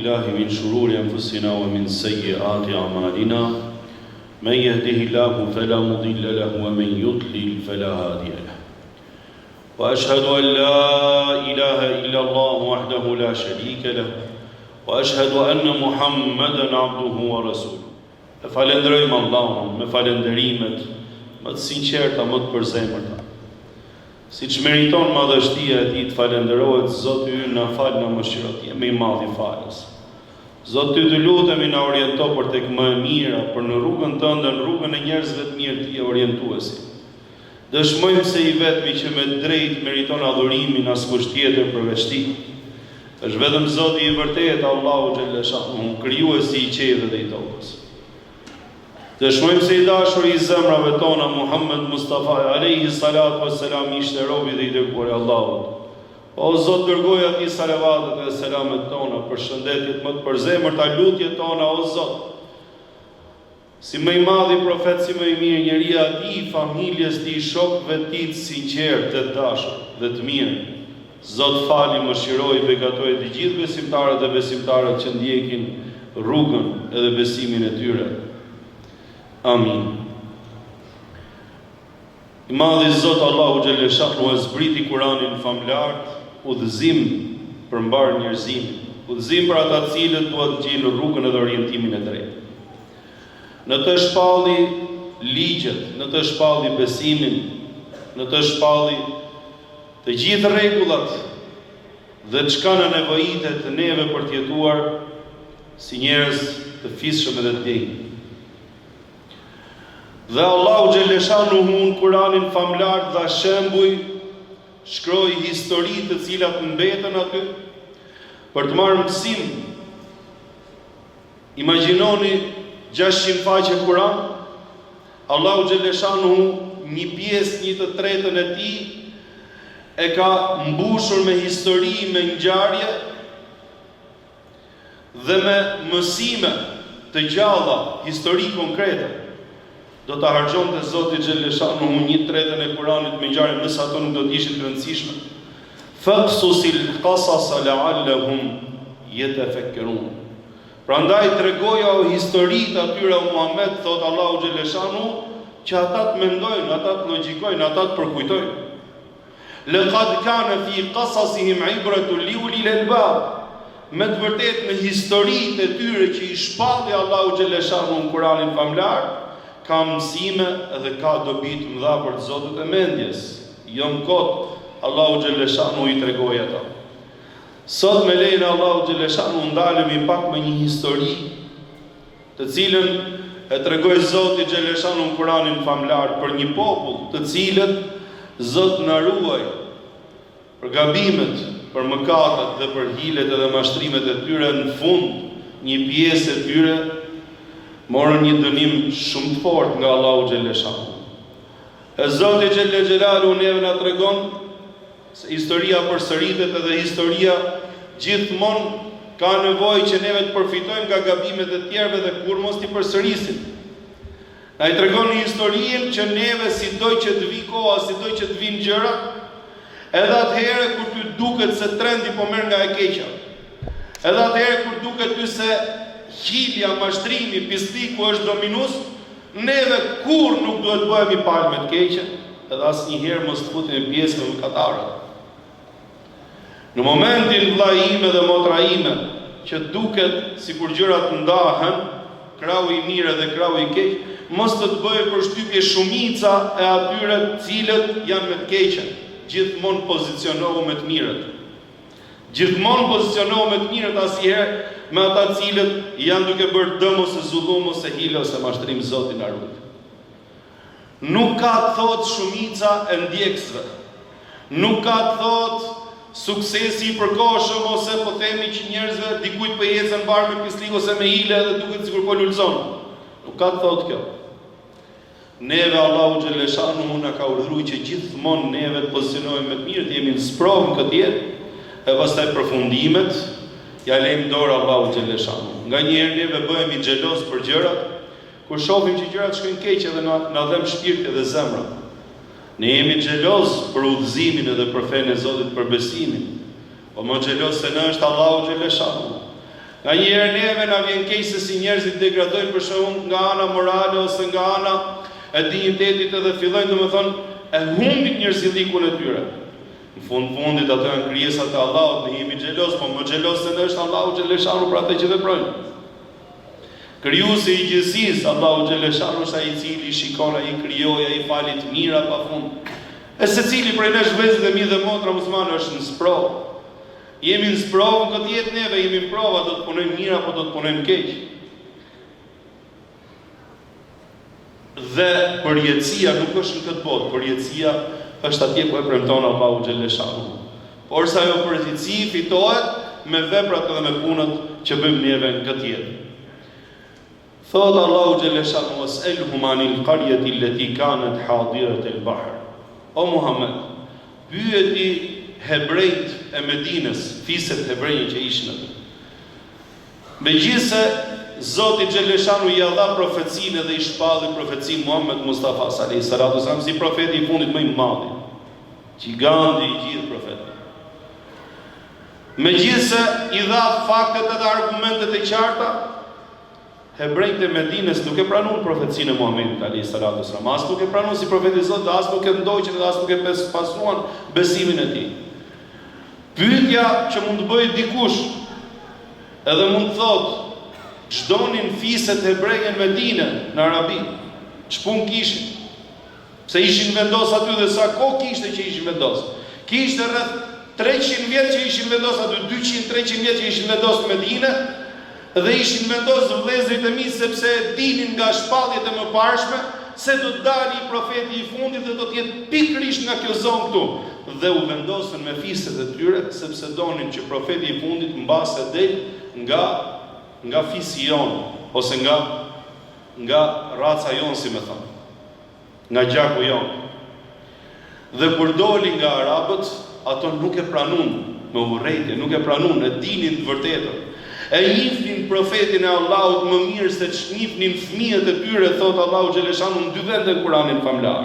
بالله من شرور أنفسنا ومن سيئات أعمالنا من يهده الله فلا مضل له ومن يضلل فلا هادي له وأشهد أن لا إله إلا الله وحده لا شريك له وأشهد أن محمدا عبده ورسوله. E falenderojmë Allahun me falenderimet më të sinqerta, më të përzemërta. Siç meriton madhështia e tij të falenderohet Zoti ynë, na fal, na mëshiro, jemi i madh i falës. Zoti, ty të lutemi na oriento për tek më e mira, për në rrugën tënde, në rrugën e njerëzve të mirë ti e orientuesi. Dëshmojmë se i vetmi që me drejt meriton adhurimin, askush tjetër përveç tij. Është vetëm Zoti i vërtetë, Allahu xhaleshahu, krijuesi i qiellit dhe i tokës. Dëshmojmë se i dashur i zemrave tona Muhammed Mustafa alayhi salatu wassalam ishte robi dhe i dërguar i Allahut. O Zot, dërgoj atij salavatet dhe selamet tona për shëndetjet më të përzemërta, lutjet tona, o Zot. Si më i madhi profet, si më i mirë njeriu atij, familjes tij, shokëve të tij të sinqertë, të dashur dhe të mirë. Zot, fali, mëshiroj, beqatoj të gjithë besimtarët dhe besimtarët që ndjekin rrugën edhe besimin e tyre. Amin. I madhi Zot Allahu xhaleshahu e zbriti Kur'anin famlar, udhëzim për mbar njerëzimin, udhëzim për ata të cilët duhet të gjejnë rrugën edhe orientimin e drejtë. Në të shpalli ligjet, në të shpalli besimin, në të shpalli të gjithë rregullat dhe çka na nevojitet neve për të jetuar si njerëz të fisshëm edhe të denjë. Dhe Allahu xhaleshahu në Kur'anin famlar dha shembuj, shkroi histori të cilat mbeten aty për të marrë mësim. Imagjinoni 600 faqe Kur'an, Allahu xhaleshahu një pjesë, 1/3 e tij e ka mbushur me histori, me ngjarje dhe me mësime të gjalla, histori konkrete. Do të harxhonte Zoti xhaleshahu 1/3 e Kuranit me ngjarje, nëse ato nuk do të ishin të rëndësishme. Faqsusil qasas la'allahum yatafakkarun. Prandaj tregoja historitë atyre Muhammed, thot Allahu xhaleshahu, që ata të mendojnë, ata të logjikojnë, ata të përkujtojnë. Laqad kana fi qasasihim ibratun li ulil albab. Me të vërtetë në historitë e tyre që i shpalli Allahu xhaleshahu në Kuranin famlar, ka mësime dhe ka dobi të mëdha për të zotët e mendjes. Jo në kot, Allahu xhaleshahu i tregoi ata. Sot me lejen e Allahu xhaleshahu ndalemi pak me një histori, të cilën e tregoi Zoti xhaleshahu në Kuranin famlar për një popull, të cilët Zot na ruaj për gabimet, për mëkatet dhe për hilet edhe mashtrimet e tyre. Në fund, një pjesë e tyre morën një dënim shumë të fortë nga Allahu xhaleshahu. E Zoti xhelalu neve na tregon se historia përsëritet edhe historia gjithmonë ka nevojë që neve të përfitojmë nga gabimet e tjerëve dhe kur mos t'i përsërisim. Na i tregon një historinë që neve sidoj që të vi koha, sidoj që të vinë gjërat, edhe atëherë kur ty duket se trendi po merr nga e keqja, edhe atëherë kur duket ty se hilja, mashtrimi, pisliku është dominus, neve kur nuk duhet të bëhemi palë me të keqe, edhe asnjëherë mos të futemi pjesë me mëkatarët. Në momentin vlla ime dhe motra ime që duket sikur gjërat ndahen, krau i mirë dhe krau i keq, mos të bëjë përshtypje shumica e atyre të cilët janë me të keqen. Gjithmonë pozicionohu me të mirët. Gjithmonë pozicionohu me të mirët, asnjëherë me ata të cilët janë duke bërë dëm ose zullum ose hile ose mashtrim. Zoti na ruaj. Nuk ka të thot shumica e ndjekësve. Nuk ka të thot suksesi i përkohshëm ose po themi që njerëzve dikujt po ecën mbar me pislik ose me hile dhe duket sikur po lulzon. Nuk ka të thot kjo. Neve Allahu xhaleshahu na ka urdhëruar që gjithmonë neve të pozicionohemi me të mirë, të jemi në sprovë në këtë jetë, e pastaj përfundimet ja lejmë dorë Allahu xhaleshahu. Nganjëherë neve bëhemi xheloz për gjërat, kur shohim që gjërat shkojnë keq edhe na dhem shpirti dhe zemra. Ne jemi xheloz për udhëzimin edhe për fenë e Zotit, për besimin. Po më xheloz se në është Allahu xhaleshahu. Nga njerë neve na vjen keq se si njerëzit degradojnë për shembull nga ana morale ose nga ana e dinjitetit edhe fillojnë domethënë e humbin njerëzillikun e tyre. Në fundit ato janë krijesat e Allahut, ne jemi xhelos, po më xhelos se është Allahu xheleshanu për atë që veprojnë. Krijuesi i gjithësisë, Allahu xheleshanu është ai i cili shikon, ai krijoi, ai fali të mira pafund. E secili prej nesh vëllezër dhe mi dhe motra muslimane është në sprovë. Jemi në sprovë në këtë jetë neve, jemi në prova, do të punojmë mirë apo do të punojmë keq. Dhe përjetësia nuk është në këtë botë, përjetësia është atje ku e premton Allahu xheleshanu. Por sa ajo përjetësi fitohet me veprat dhe me punët që bëjmë neve në këtë jetë. Thot Allahu xheleshanu was'alhum anil qaryati allati kanat hadirat al-bahr. O Muhammed, pyeti hebrejt e Medinës, fiset hebrejë që ishin aty. Megjithse Zoti xheleshanu i dha profecinë dhe i shpalli profecinë Muhammed Mustafa sallallahu alaihi wasallam si profeti i fundit më i madh. Giganti i gjithë profetëve. Megjithse i dha faktet dhe argumentet e qarta, hebrejt e Medinës nuk e pranuan profecinë e Muhamedit alayhi salatu wasallam, as nuk e pranuan si profeti i Zotit, as nuk e ndoqën dhe as nuk e pasuan besimin e tij. Pyetja që mund të bëjë dikush, edhe mund të thotë, çdonin fiset hebreje në Medinë, në Arabi, ç'pun kishin? Pse ishin vendos aty dhe sa kohë kishte që ishin vendos? Kishte rreth 300 vjet që ishin vendos aty, 200-300 vjet që ishin vendos në Medinë. Dhe ishin vendos vëllezërit e mi sepse dinin nga shpalljet e mëparshme se do të dalë i profeti i fundit dhe do të jetë pikërisht nga kjo zonë këtu. Dhe u vendosën me fiset e tyre sepse donin që profeti i fundit mbase del nga fisi jon ose nga raca jon, si më thon, nga gjaku jon. Dhe kur doli nga arabët, ato nuk e pranuan me urrëtie, nuk e pranuan, e dinin të vërtetën. E njihnin profetin e Allahut më mirë se ç'njihnin fëmijët e tyre, thot Allahu xheleshanu në 2 vende në Kur'anin famlar.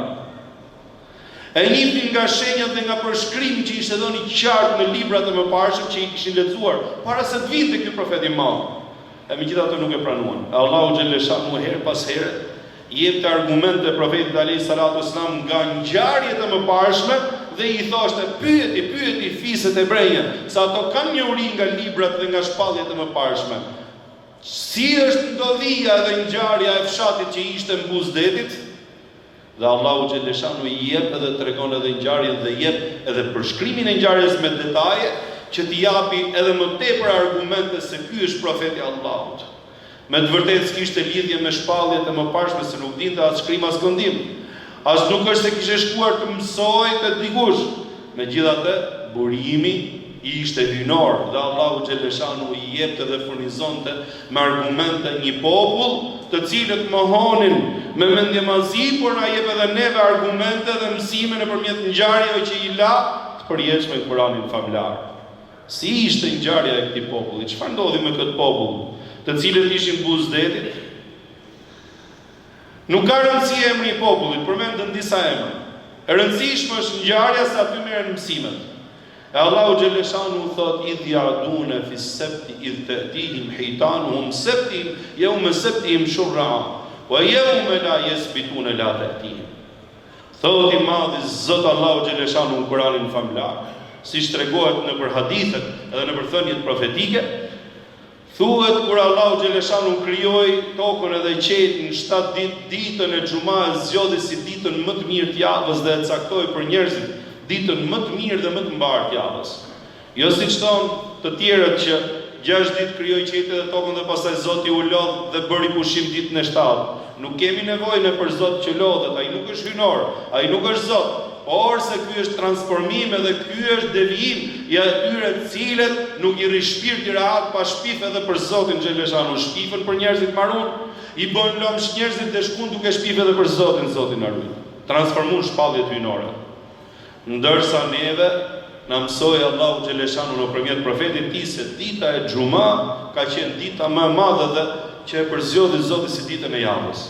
E njihnin nga shenjat dhe nga përshkrimi që ishte dhënë qartë në librat e mëparshëm që i kishin lexuar para se të vinte ky profet i madh. E megjithatë nuk e pranuan. Allahu xheleshanu her pas here i jepte argumente profetit alayhi salatu wasalam nga ngjarjet e mëparshme dhe i thoshte pyeti fiset hebreje, se ato kanë një uri nga librat dhe nga shpalljet e mëparshme. Si është ndodhia dhe ngjarja e fshatit që ishte në buzë detit? Dhe Allahu xheleshanu i jep edhe tregon edhe ngjarjen dhe jep edhe përshkrimin e ngjarjes me detaje që t'i japi edhe më tepër argumente se ky është profeti i Allahut. Me të vërtetë s'kishte lidhje me shpalljet e mëparshme, se nuk dinte as shkrim as këndim. As nuk është se kishe shkuar të mësoj të dikush. Megjithatë, burimi i ishte hynor dhe Allahu xheleshanu i jepte dhe furnizonte me argumente një popull të cilët mohonin me mendjemazi, por na jep edhe neve argumente dhe mësime nëpërmjet ngjarjeve që i la të përjetshme në Kur'anin famlar. Si ishte ngjarja e këtij populli? Çfarë ndodhi me këtë popull, të cilët ishin buzë detit? Nuk ka rëndësi emri i popullit, përmendën disa emra. E rëndësishme është ngjarja se aty merren mësimet. E Allahu xheleshanu thot idh ya'duna fi as-sabti idh ta'tihim hitanuhum sabtihim yawma sabtihim shur'a wa yawma la yasbituna la ta'tihim. Thot i madhi Zot Allahu xheleshanu në Kur'anin famlar, siç tregohet nëpër hadithet edhe nëpër thënjet profetike. Thuhet kur Allahu xheleshanu krijoi tokën edhe qetin në 7 ditë, ditën e xumës zgjodhi si ditën më të mirë të javës dhe e caktoi për njerëzit ditën më të mirë dhe më të mbarë të javës. Jo siç thon të tjerët që 6 ditë krijoi qetin dhe tokën dhe pastaj Zoti u lodh dhe bëri pushim ditën e 7. Nuk kemi nevojë për Zot që lodhet, ai nuk është hynor, ai nuk është Zot. Por se ky është transformim edhe ky është devijim i atyre të cilët nuk i rri shpirti rahat pa shpif edhe për Zotin xheleshanu, shpifën për njerëzit marrun, i bën lomsh njerëzit dhe shkun duke shpif edhe për Zotin na ruaj. Transformuan shpalljet hynore. Ndërsa neve na mësoi Allahu xheleshanu nëpërmjet profetit tij se dita e xuma ka qenë dita më e madhe dhe që e përzgjodhi Zoti si ditën e javës.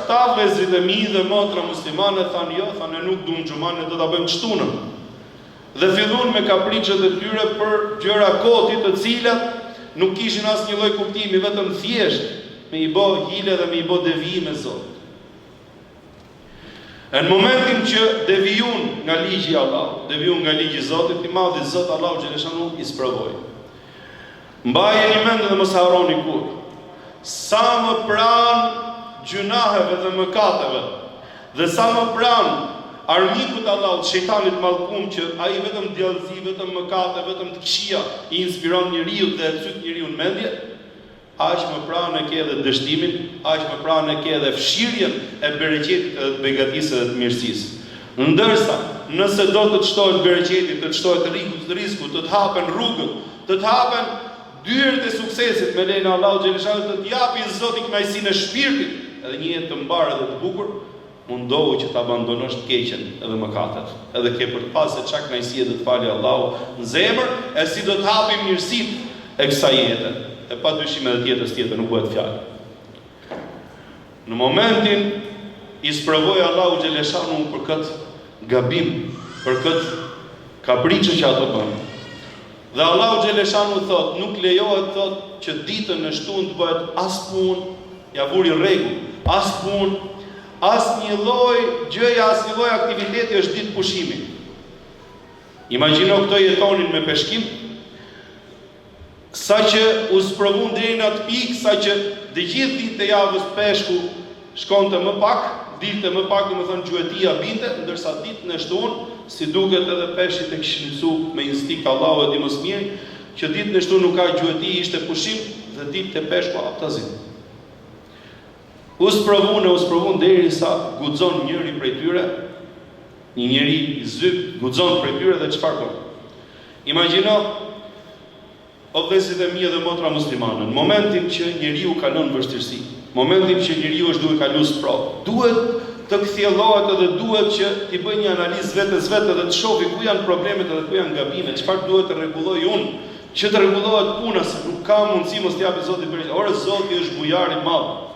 këta vëllezërit e mi dhe motra muslimane thanë jo, thanë nuk duam xhuman, ne do ta bëjmë çtunën. Dhe filluan me kapriçet e tyre për gjëra koti të cilat nuk kishin asnjë lloj kuptimi, vetëm thjesht me i bë hile dhe me i bë devijim me Zot. Në momentin që devijun nga ligji i Allahut, devijun nga ligji i Zotit, i madh i Zot Allahu xhaleshanu i sprovoi. Mbajeni mend dhe mos harroni kur. Sa më pranë gjunaheve dhe mëkateve, dhe sa më pranë armikut Allahut, shejtanit mallkum që ai vetëm djallëzi, vetëm mëkate, vetëm të këqija i inspiron njeriu dhe e cyt njeriu në mendje, aq më pranë e ke edhe dështimin, aq më pranë e ke edhe fshirjen e bereqetit dhe të begatisë dhe të mirësisë. Ndërsa, nëse do të shtohet bereqeti, të shtohet risku, të hapen rrugët, të hapen dyert e suksesit me lejnë Allahu xhaleshanu, të t'japi Zoti kënaqësinë e shpirtit, edhe një jetë të mbarë dhe të bukur, mundohu që të abandonosh të keqen edhe mëkatet. Edhe ke për të pasur çka kënaqësi do të falë Allahu në zemër, e si do të hapi mirësitë e kësaj jete. E padyshim edhe tjetër nuk bëhet fjalë. Në momentin i sprovoi Allahu xhaleshanu për këtë gabim, për këtë kapriçë që ato bënë. Dhe Allahu xhaleshanu thot, nuk lejohet thot që ditën e shtunë të bëhet as punë, ja vuri rregull, as punë, as një lloj gjëja, as një lloj aktiviteti është ditë pushimi. Imagjino këto jetonin me peshkim, sa që u sprovun deri në atë pikë, sa që të gjithë ditët e javës peshku shkonte më pak, dilte më pak, domethënë gjuetia binte, ndërsa ditën e shtunë, si duket edhe peshqit e kishin mësuar me instinkt Allahu e di më së miri, që ditën e shtunë nuk ka gjueti, ishte pushim dhe ditën e peshku aptazim. U sprovun derisa guxon njëri prej tyre, një njeri i zyp guxon prej tyre dhe çfarë bën? Imagjino o vëllezërit e mi dhe motra muslimane, në momentin që njeriu kalon vështirësi, momentin që njeriu është duke kaluar sprovë, duhet të kthjellohet edhe duhet që t'i bëj një analizë vetes vetë dhe të shohë ku janë problemet edhe ku janë gabimet, çfarë duhet të rregulloj unë, që të rregullohet puna, se nuk ka mundësi mos t'japi Zoti për. Ora Zoti është bujar i madh.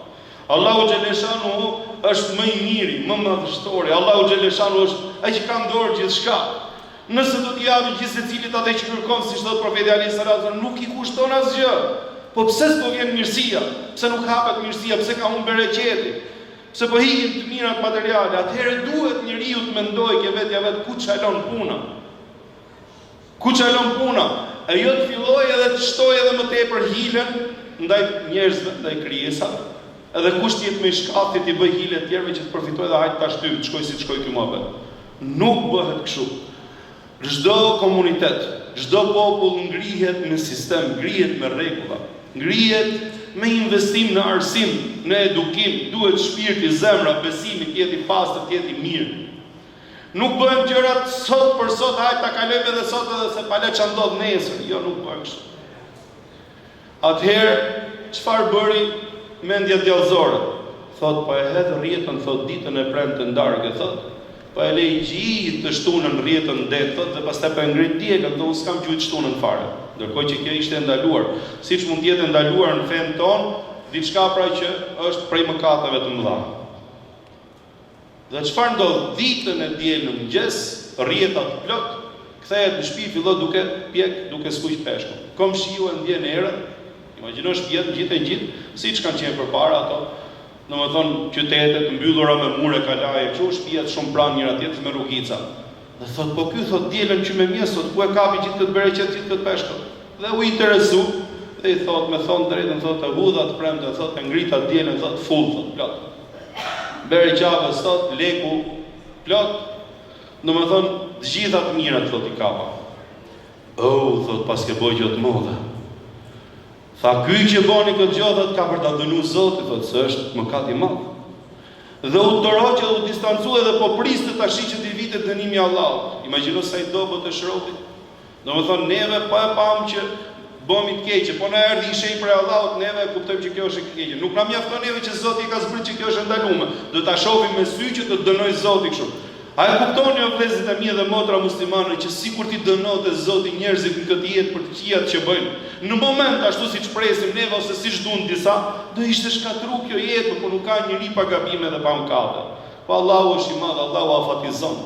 Allahu xhaleshanu është më i miri, më madhështori. Allahu xhaleshanu është ai që ka në dorë gjithçka. Nëse do t'i japë gjithë secilit atë që kërkon, siç thot profeti alayhis salam, nuk i kushton asgjë. Po pse s'po vjen mirësia? Pse nuk hapet mirësia? Pse ka humbur bereqeti? Pse po hiqin të mirat materiale? Atëherë duhet njeriu të mendojë ke vetja vet ku çalon puna. Ku çalon puna? E jo të filloj edhe të shtoj edhe më tepër hilen ndaj njerëzve, ndaj krijesave. Edhe kush tjetë me shkafti t'i bëj hile të tjerëve që të përfitoj dhe hajtë ta shtyp, të shkoj si të shkoj ky muhabet. Nuk bëhet kështu. Çdo komunitet, çdo popull ngrihet në sistem, ngrihet me rregulla, ngrihet me investim në arsim, në edukim, duhet shpirti, zemra, besimi të jetë i pastër, të jetë i mirë. Nuk bëhen gjërat sot për sot, hajtë ta kalojmë edhe sot edhe se pa le ç'a ndodh nesër. Jo, nuk bëhet kështu. Atëherë, çfarë bëri mendja djallëzore? Thot, po e hedh rrjetën, thot, ditën e premte ndargë, thot, po e lej gjithë të shtunën rrjetën det, thot, dhe pastaj po e ngrit dielën, do s'kam gjujt shtunën fare. Ndërkohë që kjo ishte ndaluar, siç mund të jetë ndaluar në fen ton, diçka pra që është prej mëkateve të mëdha. Dhe çfarë ndodh? Ditën e dielën në mëngjes, rrjeta të plot, kthehet në shtëpi, fillon duke pjek, duke skuq peshkun. Komshiu e ndjen erën. Imagjino shtëpiat gjithë, siç kanë qenë përpara ato, domethënë qytetet mbyllura me mure kalaje, kështu shtëpiat shumë pranë njëra tjetrës me rrugica. Dhe thot, po ky thot dielën që me mjes, thot, ku e kapi gjithë këtë bereqet, gjithë këtë peshkun. Dhe u interesu, dhe i thot, me thon drejtën, thot, e hudha të premte, thot, e ngrita dielën, thot, full, thot, plot. Bereqave, thot, leku, plot, domethënë të gjitha të mirat, thot, i kapa. Thot, pas ke boj gjotë modhe. Tha, ky që boni këtë gjotët ka për ta dënuar Zoti, thotë se është mëkat i madh. Dhe u toroqë dhe u distancu edhe po priste tash që të vitet dënimi i Allahut. Imagjino sa i dobët të shrotit. Domethënë neve po e pam që bëmi të keqe, po na erdhi shenjë për Allahut, neve e kuptojmë që kjo është e keqe. Nuk na mjafton neve që Zoti ka zbritur që kjo është ndaluar. Do ta shohim me sy që të dënoj Zoti kështu. A e kuptoni o vëllezërit e mi dhe motra muslimane që sikur ti dënote Zoti njerëzit në këtë jetë për të këqijat që bëjnë, në moment ashtu siç presim neve ose siç duan disa, do ishte shkatru kjo jetë, por nuk ka njëri pa gabime dhe pa mëkate. Po Allahu është i madh, Allahu afatizon.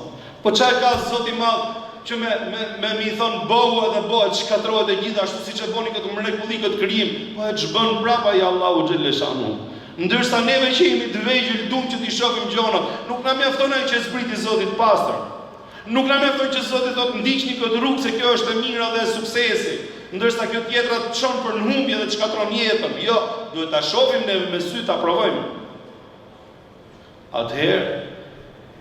Po çfarë ka Zoti i madh që me i thon bëu edhe bëhet, shkatrohet e gjithashtu siç e boni këtë mrekulli, këtë krijim, po e ç'bën prapa i Allahu xheleshanu. Ndërsa neve që jemi të vegjël duam që t'i shohim gjonat, nuk na mjafton ai që zbriti Zoti të pastër. Nuk na mjafton që Zoti thotë ndiqni këtë rrugë se kjo është e mira dhe e suksesi. Ndërsa kjo tjetra të çon për në humbje dhe të shkatron jetën. Jo, duhet ta shohim neve me sy ta provojmë. Atëherë,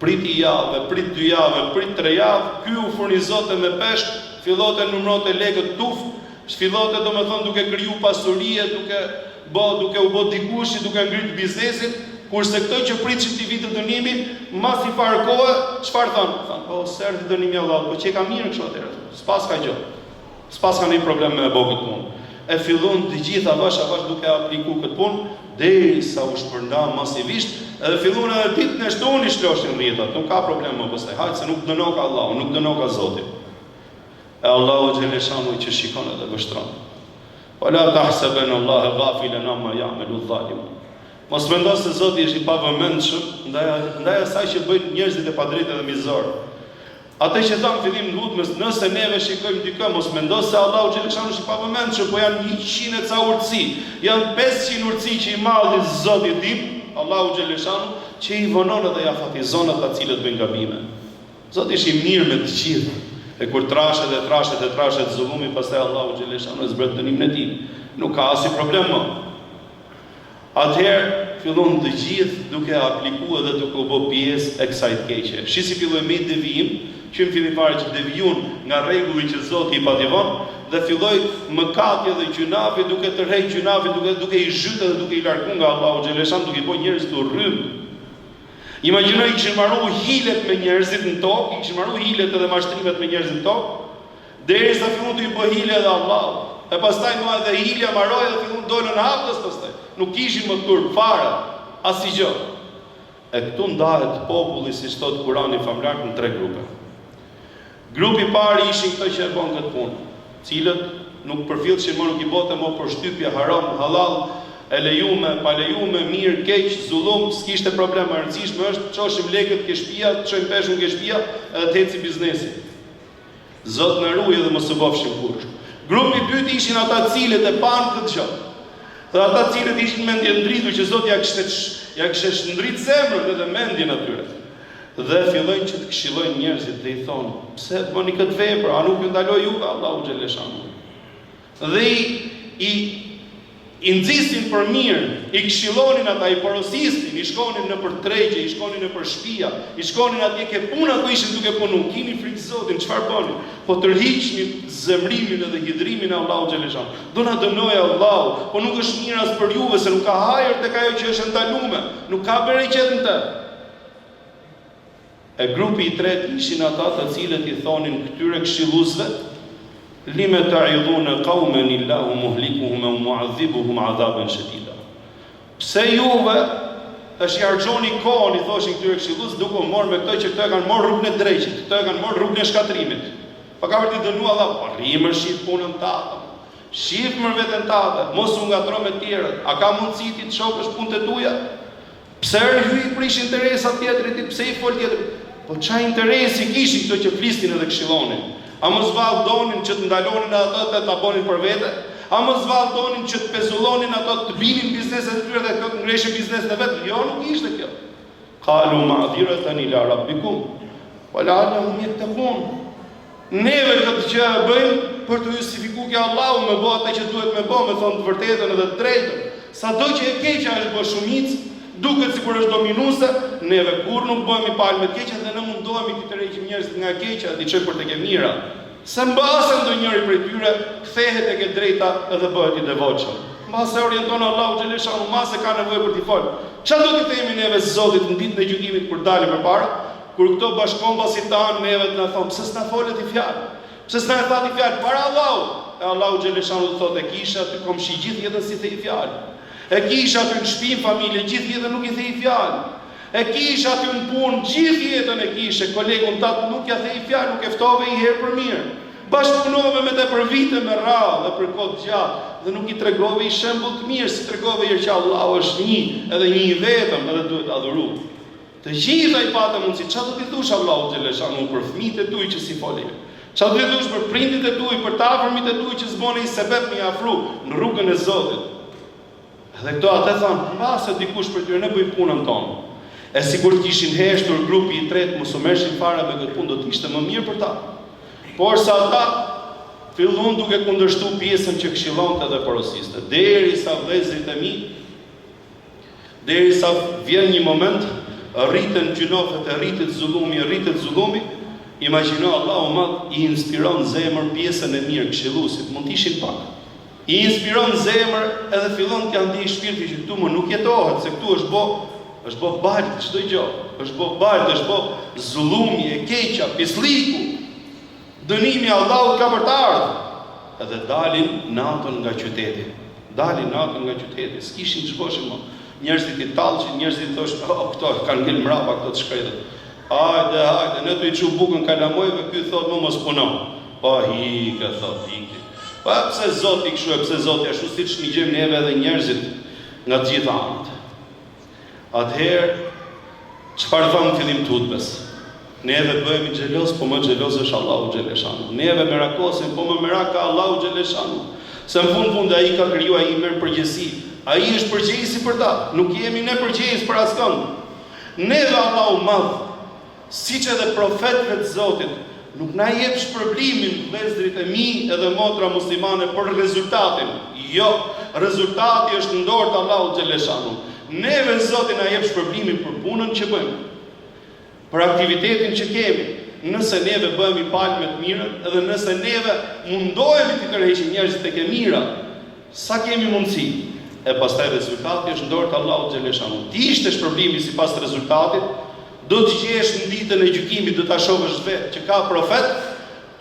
prit i javë, prit 2 javë, prit 3 javë, ky u furnizote me peshk, fillote numërote lekët tuf, fillote domethënë duke kriju pasurie, duke u bë dikush, duke ngrit biznesin, kurse këto që pritëshin ti vitë dënimin, mas i farë kohë, çfarë thonë? Thonë, po, sërë dënimi Allah, po që ka mirë kështu atëherë, s'pas ka gjë, s'pas ka një problem me bëu këtë punë. E fillon të gjitha avash duke apliku këtë punë, derisa u shpërnda masivisht, edhe fillon edhe ditën e shtunë i shloshin rrjetat, nuk ka problem më pastaj, hajtë se nuk dënon ka Allahu, nuk dënon ka Zoti. E Allahu xheleshanu që shikon edhe vështron. Wala tahsaban Allah ghafilan amma ya'malu adh-dhalimun. Mos mendo se Zoti është i pavëmendshëm ndaj asaj që bëjnë njerëzit e padrejtë dhe mizor. Atë që thamë fillim në hutmës, nëse neve shikojmë dikë, mos mendo se Allahu xheleshanu është i pavëmendshëm, po janë 100 e ca urtësi, janë 500 urtësi që i madhi Zoti tim, Allahu xheleshanu, që i vonon edhe ja fatizon ata të cilët bëjnë gabime. Zoti është i mirë me të gjithë. E kur trashet zullumi, pastaj Allahu xheleshanu e zbret dënimin e tij. Nuk ka asnjë problem më. Atëherë fillon të gjithë duke aplikuar dhe duke u bë pjesë e kësaj të keqe. Shi si filloi me devijim, që në fillim fare që devijun nga rregulli që Zoti i pativon dhe filloi mëkati dhe gjunafi duke tërheqë gjunafi, duke i zhytë dhe duke i larguar nga Allahu xheleshanu, duke i bërë njerëz të urrym. Imagjinoj kishin marrë hilet me njerëzit në tokë, kishin marrë hilet edhe mashtrimet me njerëzit në tokë, derisa fillon të i bëj hile edhe Allahu. E pastaj mua edhe hilja marroi dhe fillon dolën hapës pastaj. Nuk kishin më turp fare, asgjë. E këtu ndahet populli, siç thot Kurani famlar, në 3 grupe. Grupi i parë ishin këto që e bën këtë punë, cilët nuk përfillshin më, nuk i bote më për shtypje haram, halal, e lejume, pa lejume, mirë, keq, zullum, s'kishte problem e rëndësishme është çoshim lekët ke shtëpia, çojmë peshun ke shtëpia edhe të eci biznesi. Zot na ruaj dhe mos u bëfshim kurrë. Grupi i dytë ishin ata të cilët e pan këtë gjë. Dhe ata të cilët ishin mendje ndritur që Zoti ja kishte shndrit zemrën edhe mendjen atyre. Dhe fillojnë që të këshillojnë njerëzit dhe i thonë, pse bëni këtë vepër, a nuk ju ndaloi juve Allahu xheleshanu. Dhe i nxisin për mirë, i këshillonin ata, i porosisnin, i shkonin në për tregje, i shkonin në për shtëpia, i shkonin atje ke puna ku ishin duke punu, kini frikë Zotin, çfarë bëni? Po tërhiqnin zemrimin edhe hidhrimin e Allahu xheleshanu. Do na dënojë Allahu, po nuk është mirë as për juve se nuk ka hajër tek ajo që është ndaluar, nuk ka bereqet në të. E grupi i tretë ishin ata të cilët i thonin këtyre këshilluesve, lime ta'idhuna qauman illahu muhlikuhum wa mu'adhibuhum 'adhaban shadida. Pse juve tash i harxhoni kohën, i thoshin këtyre këshillues, duke u marrë me këto që këto e kanë marrë rrugën e drejtit, këto e kanë marrë rrugën e shkatrimit. Pa ka vërtet dënuar Allah, po rrimër shif punën tënde. Shif më veten tënde, mos u ngatro me të tjerët. A ka mundësi ti të shofësh punët e tua? Pse hyj prish interesat tjetrit, pse i fol tjetrit? Po çfarë interesi kishin këto që flisnin edhe këshillonin? A mos valldonin që të ndalonin ato të ta bënin për vete? A mos valldonin që të pezullonin ato të binin bizneset e tyre dhe të ngreshin biznesin e vet? Jo, nuk ishte kjo. Qalu ma'dhiratan ila rabbikum wa la'allahum yattaqun. Neve këtë që bëjmë për të justifikuar që Allahu më bë atë që duhet më bë, me thonë të vërtetën edhe të drejtën. Sado që e keqja është bërë shumicë, duket sikur është dominuese, neve kur nuk bëhemi palë me të keqja dhe ne mundohemi të tërheqim njerëzit nga e keqja dhe t'i çojmë për tek e mira. Se mbase ndonjëri prej tyre kthehet tek e drejta edhe bëhet i devotshëm. Mbase orienton Allahu xheleshanu, mbase ka nevojë për t'i folë. Çfarë do t'i themi neve Zotit në ditën e gjykimit kur dalim përpara? Kur këto bashkombasi tanë neve të na thonë, pse s'na folet i fjalë? Pse s'na e thati fjalë para Allahut? E Allahu xheleshanu do thotë kisha aty komshi gjithë jetën si thej fjalë. E kisha aty në shtëpi, familje, gjithë jetën nuk i thej fjalë. e kisha aty në punë, gjithë jetën e kishe, kolegun tatë nuk ja thej fjalë, nuk e ftove i herë për mirë. Bashkëpunove me te për vite me radhë dhe për kohë gjatë, dhe nuk i tregove i shembull të mirë, si tregove i që Allahu është një, edhe një i vetëm, edhe duhet adhuru. Të gjitha i patë mundësi, çfarë do t'i thush Allahu xhaleshanu për fëmijët e tuaj që si folin? Çfarë do t'i thush për prindit e tuaj, për të afërmit e tuaj që s'bone i sebeb me afru në rrugën e Zotit? Edhe këto atë thanë, mbase dikush për tyre ne bëj punën tonë. E sikur të kishin heshtur grupi i tretë mos u merrshin fare me këtë punë, do të ishte më mirë për ta. Por sa ata fillon duke kundërshtu pjesën që këshillonte dhe porosiste, derisa vëllezërit e mi, derisa vjen një moment, rriten gjunofet, rritet zullumi, imagjino Allahu madh i inspiron zemër pjesën e mirë këshilluesit, mund të ishin pak. I inspiron zemër edhe fillon t'ja ndjej shpirti që këtu më nuk jetohet, se këtu është bo balë çdo gjë, është bo balë, është bo zullumi, e keqja, pisliku, dënimi Allahut ka për të ardhur. Edhe dalin natën nga qyteti, s'kishin ç'boshin më. Njerëzit i tallshin, njerëzit thoshin, këto kanë ngel mrapa këto të shkretët. Hajde, ne do i çu bukën kalamojve, ky thot më mos punon. Po hike, thot hike. Pa pse Zoti kështu, pse Zoti ashtu siç mi gjejmë neve edhe njerëzit nga të gjitha anët. Atëherë, çfarë thamë fillim tutbes? Neve bëhemi xheloz, po më xheloz është Allahu xhaleshanu. Neve merakosim, po më merak ka Allahu xhaleshanu. Se në fund ai ka krijuar, ai merr përgjegjësi. Ai është përgjegjësi për ta. Nuk jemi ne përgjegjës për askënd. Neve Allahu madh, siç edhe profetëve të Zotit, nuk na jep shpërblimin vëllezërit e mi edhe motra muslimane për rezultatin. Jo, rezultati është në dorë të Allahut xhaleshanu. Neve Zoti na jep shpërblimin për punën që bëjmë, për aktivitetin që kemi. Nëse neve bëhemi palë me të mirën, edhe nëse neve mundohemi të tërheqim njerëzit tek e mira, sa kemi mundësi, e pastaj rezultati është në dorë të Allahut xhaleshanu. Ti ishte shpërblimi sipas rezultatit, do të gjesh në ditën e gjykimit, do ta shohësh vetë që ka profet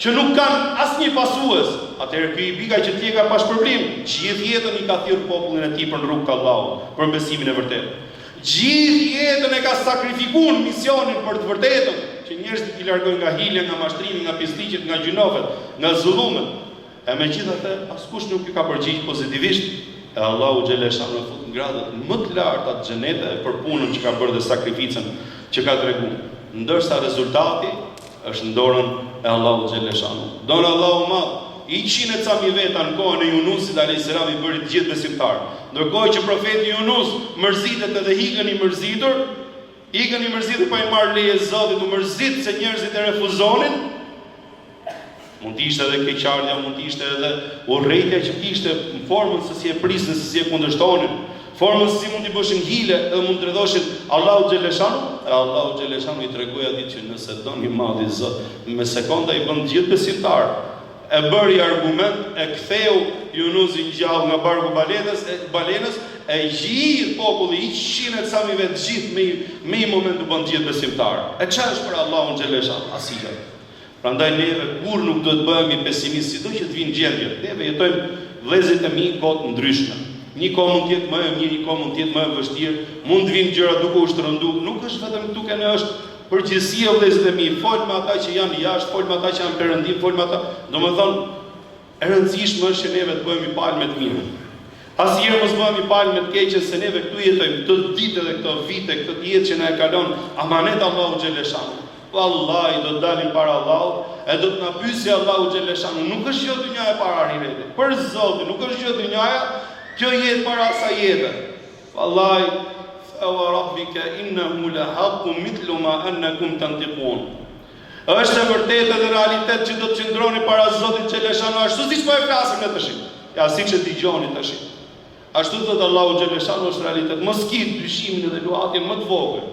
që nuk kanë asnjë pasues. Atëherë ky i bika që ti e ka pa shpërblim, gjithë jetën i ka thirrur popullin e tij për rrugën e Allahut, për besimin e vërtetë. Gjithë jetën e ka sakrifikuar misionin për të vërtetën, që njerëzit i largojnë nga hilja, nga mashtrimi, nga pisliqet, nga gjunofet, nga zullumet. E megjithatë, askush nuk i ka përgjigjur pozitivisht, e Allahu xhaleshanu e fut në gradat më të larta të xhenetit për punën që ka bërë dhe sakrificën që ka treguar. Ndërsa rezultati është në dorën e Allahu xhaleshanu. Don Allahu madh, i 100 veta në kohën e Yunusit alayhis salam i bëri të gjithë besimtarë. Ndërkohë që profeti Yunus mërzitet edhe ikën i mërzitur, po i marr leje Zotit, u mërzit se njerëzit e refuzonin. Mund të ishte edhe keqardhja, mund të ishte edhe urrëtia që kishte në formën se si e prisnin, se si e kundërshtonin, formën se si mund t'i bëshin hile edhe mund të rëdhoshin Allahu xhaleshanu, e Allahu xhaleshanu i tregoi atij që nëse doni madhi Zot, me sekonda i bën gjithë besimtar. E bëri argument, e ktheu Yunusin gjallë nga barku balenës, e gjithë populli i 100 vetë gjithë me i moment të bën gjithë besimtar. E çfarë është për Allahun xhaleshanu? Asgjë. Prandaj neve kur nuk do të bëhemi pesimistë, sido që të vinë gjendje. Neve jetojmë vëllezërit e mi kohë ndryshme. Një kohë mund të jetë më e mirë, një kohë mund të jetë më e vështirë, mund të vinë gjëra duke u shtrënduar. Nuk është vetëm duke ne është përgjithësia e vëllezërit e mi. Fol me ata që janë jashtë, fol me ata që janë perëndim, fol me ata. Domethënë, e rëndësishme është që neve të bëhemi palë me të mirën. Asnjëherë mos bëhemi palë me të keqen, se neve këtu jetojmë këtë ditë dhe këto vite, këtë jetë që na e kalon amanet Allahu xhaleshanu. Wallahi do të dalim para Allahut, e do të na pyesë Allahu xhaleshanu. Nuk është gjë dynjaja para ahiretit. Për Zotin, nuk është gjë dynjaja, kjo jetë para asaj jete. Wallahi, wa rabbika innahu la haqqun mithlu ma annakum tantiqun. Është e vërtetë dhe realitet që do të qëndroni para Zotit xhaleshanu ashtu siç po e flasim ne tash. Ja siç e dëgjoni tash. Ashtu thot Allahu xhaleshanu është realitet. Mos kit dyshimin edhe luatjen më të vogël.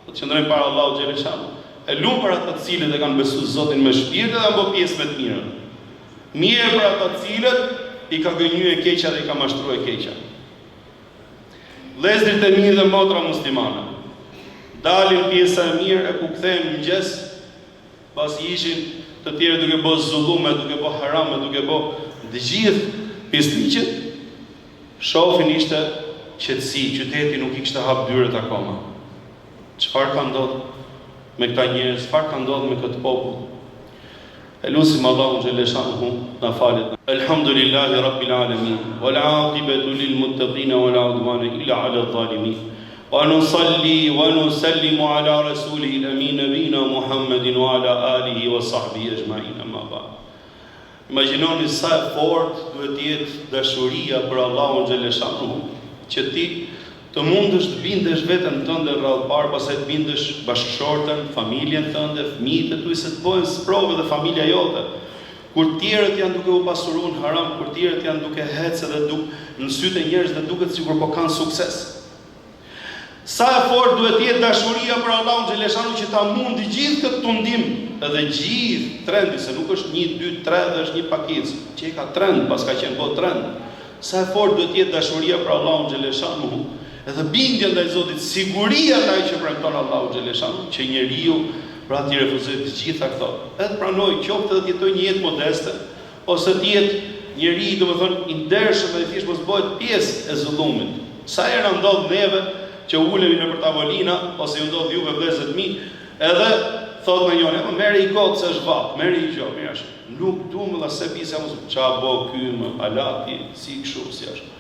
Do të qëndrojmë para Allahu xhaleshanu. E lumë për ata të cilët e kanë besuar Zotin me shpirt dhe bë pjesë me të mirën. Mirë për ata të cilët i ka gënjur e keqja dhe i ka mashtruar e keqja. Vëllezërit e mi dhe motra muslimane, dalin pjesa e mirë e ku kthehen mëngjes, pasi ishin të tjerë duke bë zullume, duke bë harame, duke bë të gjithë pisliqet, shohin ishte qetësi, qyteti nuk i kishte hap dyert akoma. çfarë ka ndodhur me këta njerëz, çfarë ka ndodhur me këtë popull. Elusim Allahun xhelle shanuhu na falet. Elhamdulillahi rabbil alamin wal aqibatu lil muttaqin wala udwana illa ala adh-dhalimin. Wa nusalli wa nusallimu ala rasulih al-amin nabina Muhammedin wa ala alihi wa sahbihi ajma'in, amma ba'd. Imagjinoni sa e fortë duhet të jetë dashuria për Allahun xhelle shanuhu, që ti të mundësh të bindesh veten tënde rrallë parë, pastaj të bindesh bashkëshorten, familjen tënde, fëmijët e tuaj, se të bëhen sprovë dhe familja jote. Kur tjerët janë duke u pasuruar në haram, kur tjerët janë duke hecë dhe në sytë e njerëzve duket sikur po kanë sukses. Sa e fortë duhet të jetë dashuria për Allahun xhelle shanuhu që ta mundi gjithë këtë tundim, edhe gjithë trendi, se nuk është 1, 2, 3 dhe është një pakicë, që e ka trend, pas ka qenë po trend. Sa e fortë duhet të jetë dashuria për Allahun xhelle shanuhu, edhe bindja ndaj Zotit, siguria ndaj që premton Allahu xhelle shanuhu, që njeriu pra ti refuzoj të gjitha këto. Edhe pranoj qoftë edhe të jetojë një jetë modeste, ose të jetë njeri, domethënë, i ndershëm dhe thjesht mos bëhet pjesë e zullumit. Sa herë ndodh neve që ulemi nëpër tavolina, ose ju ndodh juve vëllezër të mi, edhe thot me njëri, merri i kot se është vap, merri i gjo, mirë është. Nuk duam valla se bisja mos ça bo ky më alati, si kështu si është.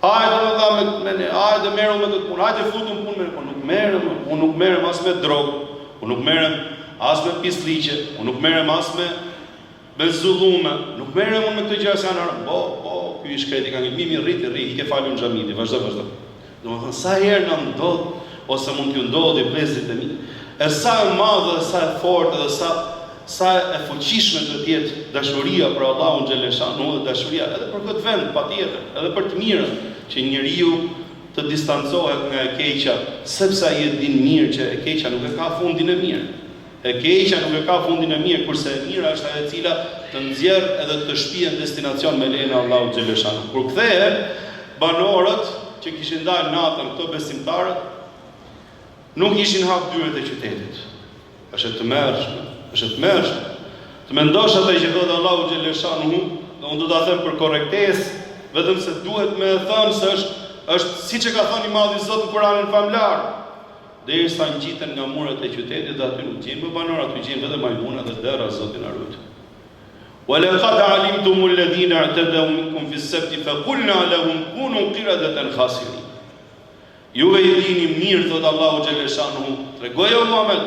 Hajde merru me këtë punë, hajde futum punë me, po nuk merrem, unë nuk merrem as me drogë, unë nuk merrem as me pisliqe, unë nuk merrem as me zullume, nuk merrem unë me këtë gjëra që janë haram. Po, ky i shkreti ka ngjitur, rrit, i ke falur në xhamiti, vazhdo. Domethënë sa herë na ndodh ose mund t'ju ndodhi vëllezërit e mi, e sa e madhe, sa e fortë dhe sa e fuqishme duhet të jetë dashuria për Allahun xhelle shanuhu, dhe dashuria edhe për këtë vend, patjetër, edhe për të mirën, që njeriu të distancohet nga e keqja, sepse ai e din mirë që e keqja nuk e ka fundin e mirë. E keqja nuk e ka fundin e mirë, kurse e mira është ajo e cila të nxjerr edhe të shpihen destinacion me lejen e Allahut xhelle shanuhu. Kur kthehen banorët që kishin dalë natën këto besimtarët, nuk ishin hap dyert e qytetit. Është të mërshme. Të mendosh atë që thotë Allahu xhelle shanuhu, dhe unë do ta them për korrektesë, vetëm se duhet me thënë se është siç e ka thënë i madhi Zot në Kur'anin famlar. Derisa ngjiten nga muret e qytetit dhe aty nuk gjejnë më banor, aty gjejnë vetëm majmuna dhe dera, Zoti na ruaj. وَلَقَدْ عَلِمْتُمُ الَّذِينَ اعْتَدَوْا مِنكُمْ فِي السَّبْتِ فَقُلْنَا لَهُمْ كُونُوا قِرَدَةً خَاسِئِينَ. Juve i dini mirë, thot Allahu xhelle shanuhu, tregojo Muhammed,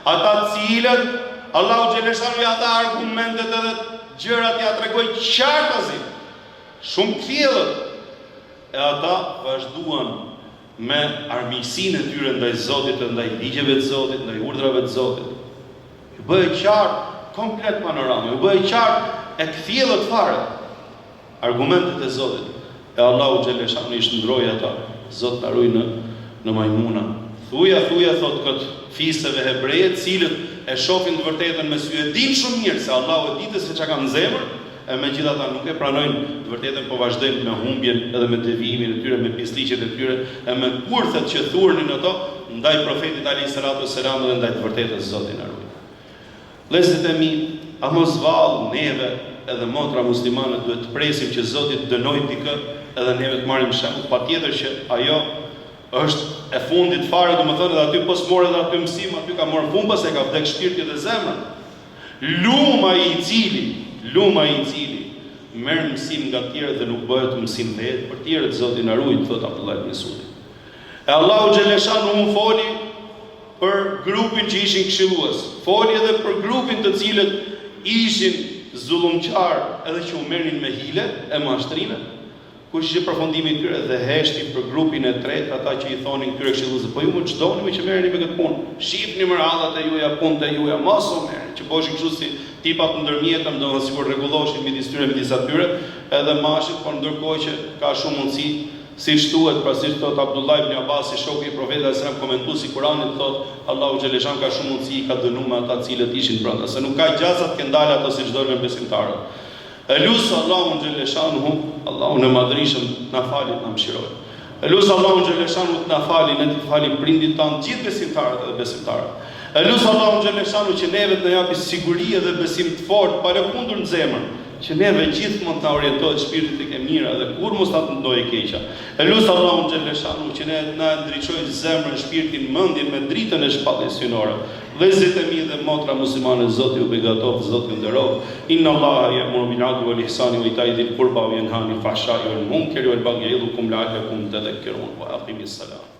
ata cilët Allahu xhelle shanuhu ja dha argumentet edhe gjërat ja tregoi qartazi, shumë thjellët, e ata vazhduan me armiqsinë e tyre ndaj Zotit, ndaj ligjeve të Zotit, ndaj urdhrave të Zotit. Ju bëhej qartë komplet panorama, ju bëhej qartë e kthjellët fare argumentet e Zotit. E Allahu xhelle shanuhu i shndroi ata. Zot na ruaj në majmuna. Thuja thot këtë fisëve hebreje, cilët e shohin të vërtetën me sy, e dinë shumë mirë se Allahu e ditë se çka kanë në zemër, e megjithatë nuk e pranojnë të vërtetën, po vazhdojnë me humbjen edhe me devijimin e tyre, me pisliqet e tyre, e me kurthet që thurnin ato ndaj profetit alayhis salatu wassalam dhe ndaj të vërtetës. Zoti na ruaj. Vëllezërit e mi, a mos vallë neve edhe motra muslimane duhet të presim që Zoti të dënojë dikë edhe neve të marrim shembull. Patjetër që ajo është e fundit fare, domethënë edhe aty pos morë edhe aty mësim, aty ka marrë fund pas e ka vdek shpirti dhe zemra. Luma i cili merr mësim nga të tjerët dhe nuk bëhet mësim vetë për të tjerët, Zoti na ruaj, thot Abdullah ibn Mesudi. E Allahu xhelle shanuhu foli për grupin që ishin këshillues, foli edhe për grupin të cilët ishin zullumqar edhe që u merrin me hile e mashtrime. Kush ishte përfundimi i tyre dhe heshti për grupin e tretë, ata që i thonin këtyre këshilluesve, po ju më çdoni me që merreni me këtë punë. Shihni më radhat e juaja, punët e juaja, mos u merrni, që boshin kështu si tipat të ndërmjetëm, domethënë sikur rregulloshin midis tyre midis atyre, edhe mashit, por ndërkohë që ka shumë mundësi, siç thuhet, pra siç thot Abdullah ibn Abbas, shoku i profetit sallallahu alajhi wasallam, komentuesi i Kuranit, thot Allahu xhelle shan ka shumë mundësi, ka dënuar me ata cilët ishin brenda, se nuk ka gjasa të kendale ato siç dorën besimtarët. Elusë Allahun xhelle shanuhu, Allahun e madhrishëm na fali, na mëshiroj. Elusë Allahun xhelle shanuhu të na fali, ne të fali prindit tanë, gjithë besimtarët dhe besimtarët. Elusë Allahun xhelle shanuhu që neve të na japi siguri dhe besim të fortë, pa lëkundur në zemër, që neve gjithmonë ta orientohet shpirti tek e mira dhe kur mos ta ndojë e keqja. E lut Allahun xhaleshanu që ne na ndriçojë zemrën, shpirtin, mendjen me dritën e shpalljes synore. Vëllezërit e mi dhe motra muslimane, Zoti ju beqatov, Zoti ju nderoj. Inna Allaha ya'muru bil 'adli wal ihsani wa ita'i dhil qurba wa yanha 'anil fahsha'i wal munkari wal baghi ya'idukum la'allakum tadhakkarun wa aqimis salam.